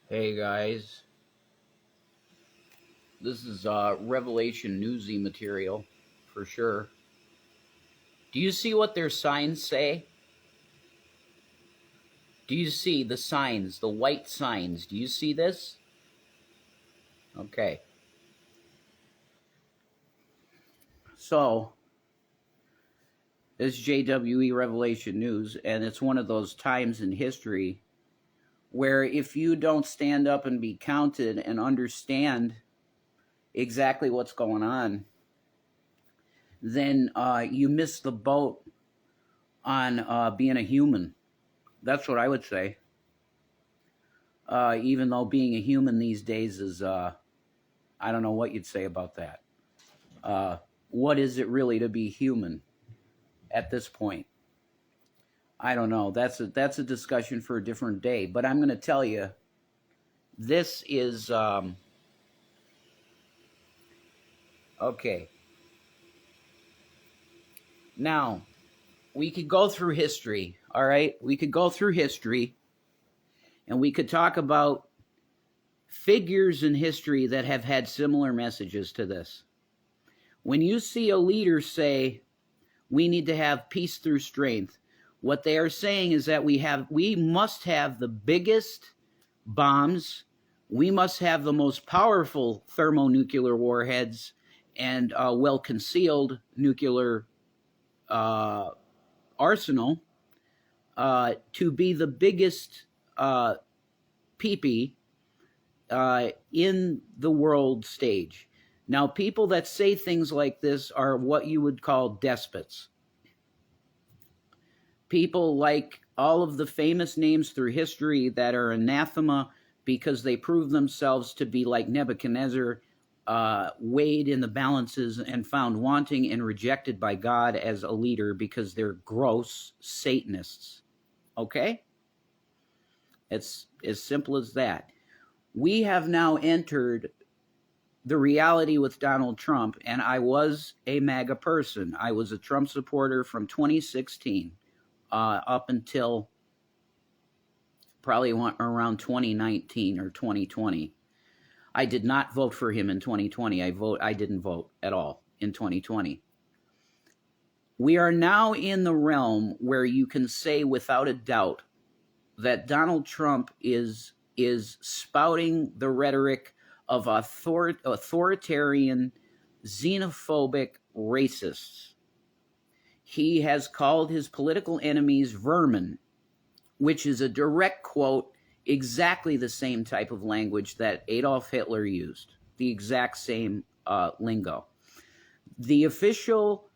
Hey guys, this is Revelation newsy material for sure. Do you see what their signs say? Do you see the signs, the white signs? Do you see this? Okay. So, this is JWE Revelation News, and it's one of those times in history where if you don't stand up and be counted and understand exactly what's going on, then you miss the boat on being a human. That's what I would say. Even though being a human these days is, I don't know what you'd say about that. What is it really to be human at this point? I don't know. That's a discussion for a different day. But I'm going to tell you, this is okay. Now we could go through history. All right, we could go through history, and we could talk about figures in history that have had similar messages to this. When you see a leader say, we need to have peace through strength, what they are saying is that we must have the biggest bombs, we must have the most powerful thermonuclear warheads and well-concealed nuclear arsenal to be the biggest peepee in the world stage. Now, people that say things like this are what you would call despots. People like all of the famous names through history that are anathema because they prove themselves to be like Nebuchadnezzar, weighed in the balances and found wanting and rejected by God as a leader because they're gross Satanists. Okay? It's as simple as that. We have now entered the reality with Donald Trump, and I was a MAGA person. I was a Trump supporter from 2016 up until probably around 2019 or 2020. I did not vote for him in 2020. I didn't vote at all in 2020. We are now in the realm where you can say without a doubt that Donald Trump is spouting the rhetoric of authoritarian, xenophobic racists. He has called his political enemies vermin, which is a direct quote, exactly the same type of language that Adolf Hitler used, the exact same lingo. The official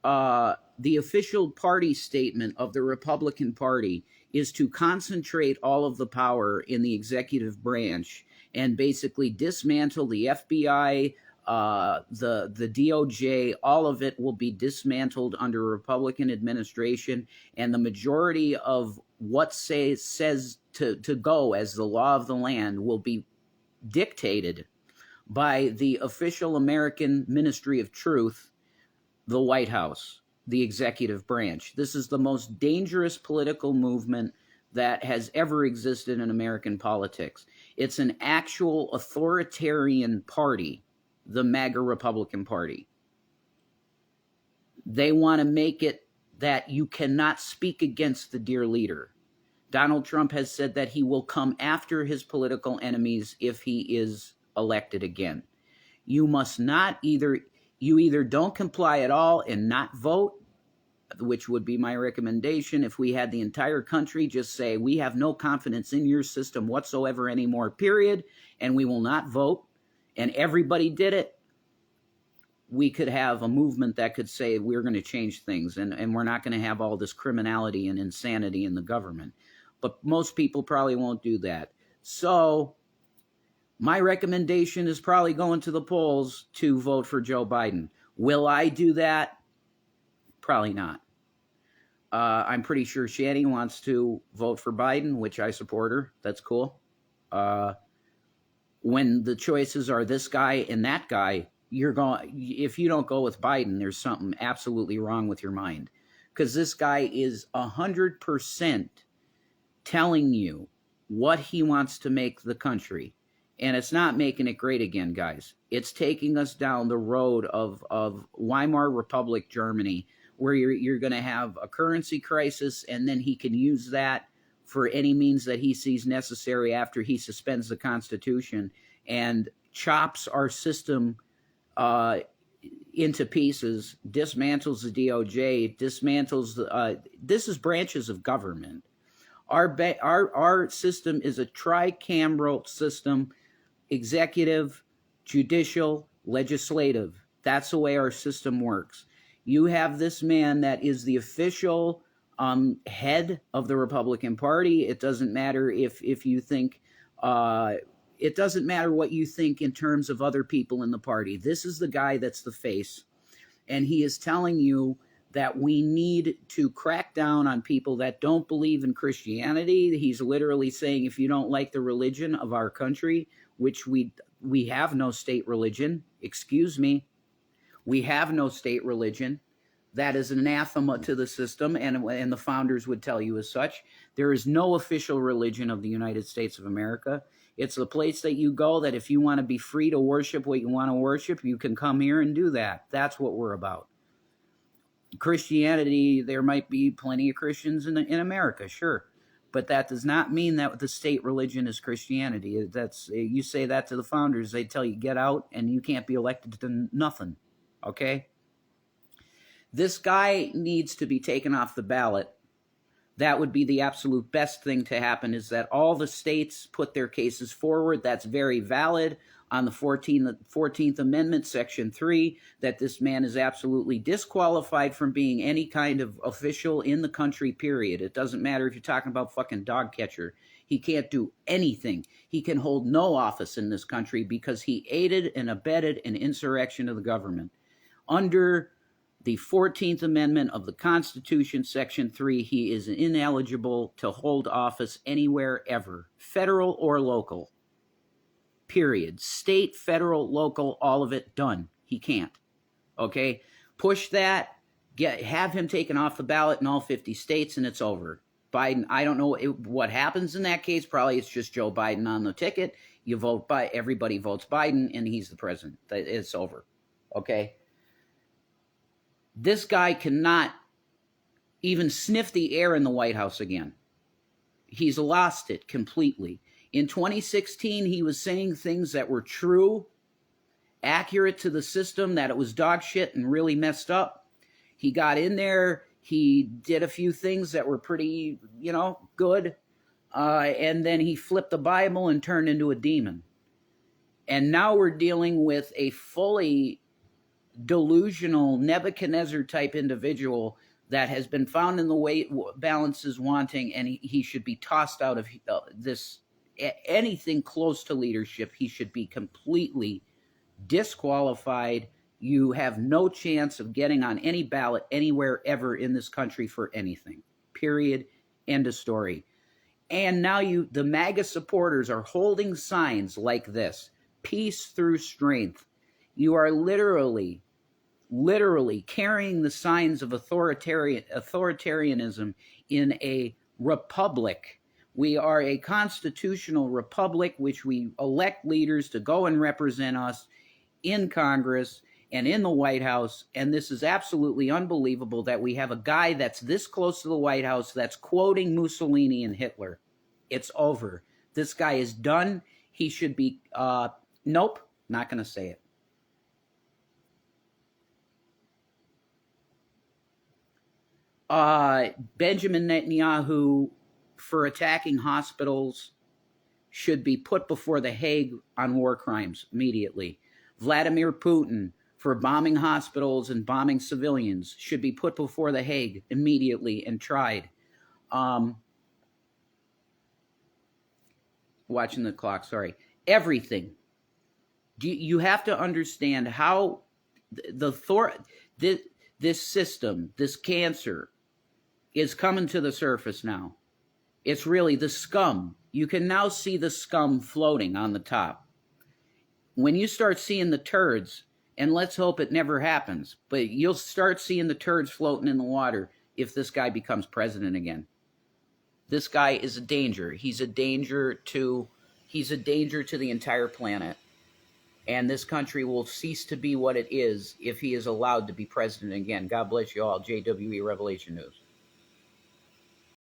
party statement of the Republican Party is to concentrate all of the power in the executive branch and basically dismantle the FBI, the DOJ. All of it will be dismantled under a Republican administration, and the majority of what says to go as the law of the land will be dictated by the official American Ministry of Truth, the White House, the executive branch. This is the most dangerous political movement that has ever existed in American politics. It's an actual authoritarian party, the MAGA Republican Party. They want to make it that you cannot speak against the dear leader. Donald Trump has said that he will come after his political enemies if he is elected again. You must not you either don't comply at all and not vote, which would be my recommendation if we had the entire country just say, we have no confidence in your system whatsoever anymore, period, and we will not vote, and everybody did it, we could have a movement that could say we're going to change things, and we're not going to have all this criminality and insanity in the government. But most people probably won't do that. So my recommendation is probably going to the polls to vote for Joe Biden. Will I do that? Probably not. I'm pretty sure Shanny wants to vote for Biden, which I support her. That's cool. When the choices are this guy and that guy, if you don't go with Biden, there's something absolutely wrong with your mind. Because this guy is 100% telling you what he wants to make the country. And it's not making it great again, guys. It's taking us down the road of Weimar Republic Germany, where you're going to have a currency crisis, and then he can use that for any means that he sees necessary after he suspends the Constitution and chops our system into pieces, dismantles the DOJ, dismantles this is branches of government. Our system is a tricameral system: executive, judicial, legislative. That's the way our system works. You have this man that is the official head of the Republican Party. It doesn't matter if you think, it doesn't matter what you think in terms of other people in the party. This is the guy that's the face. And he is telling you that we need to crack down on people that don't believe in Christianity. He's literally saying, if you don't like the religion of our country, which we have no state religion, excuse me, we have no state religion. That is anathema to the system, and the founders would tell you as such. There is no official religion of the United States of America. It's the place that you go that if you want to be free to worship what you want to worship, you can come here and do that. That's what we're about. Christianity, there might be plenty of Christians in America, sure. But that does not mean that the state religion is Christianity. You say that to the founders, they tell you get out and you can't be elected to nothing, okay? This guy needs to be taken off the ballot. That would be the absolute best thing to happen, is that all the states put their cases forward. That's very valid on the 14th Amendment, Section 3, that this man is absolutely disqualified from being any kind of official in the country, period. It doesn't matter if you're talking about fucking dog catcher. He can't do anything. He can hold no office in this country because he aided and abetted an insurrection of the government. Under the 14th Amendment of the Constitution, Section 3, he is ineligible to hold office anywhere ever, federal or local. Period. State, federal, local, all of it, done. He can't. Okay? Push that, have him taken off the ballot in all 50 states, and it's over. Biden, I don't know what happens in that case. Probably it's just Joe Biden on the ticket. You vote everybody votes Biden, and he's the president. It's over. Okay? This guy cannot even sniff the air in the White House again. He's lost it completely. In 2016, he was saying things that were true, accurate to the system, that it was dog shit and really messed up. He got in there. He did a few things that were pretty, good. And then he flipped the Bible and turned into a demon. And now we're dealing with a fully delusional Nebuchadnezzar-type individual that has been found in the weight balances wanting, and he should be tossed out of this. Anything close to leadership, he should be completely disqualified. You have no chance of getting on any ballot anywhere ever in this country for anything. Period. End of story. And now the MAGA supporters are holding signs like this: peace through strength. You are literally carrying the signs of authoritarianism in a republic. We are a constitutional republic, which we elect leaders to go and represent us in Congress and in the White House. And this is absolutely unbelievable that we have a guy that's this close to the White House that's quoting Mussolini and Hitler. It's over. This guy is done. He should be, nope, not going to say it. Benjamin Netanyahu, for attacking hospitals, should be put before the Hague on war crimes immediately. Vladimir Putin, for bombing hospitals and bombing civilians, should be put before the Hague immediately and tried. Watching the clock, sorry. Everything. You have to understand how this system, this cancer, is coming to the surface now. It's really the scum. You can now see the scum floating on the top. When you start seeing the turds, and let's hope it never happens, but you'll start seeing the turds floating in the water if this guy becomes president again. This guy is a danger. He's a danger to the entire planet. And this country will cease to be what it is if he is allowed to be president again. God bless you all. JWE Revelation News.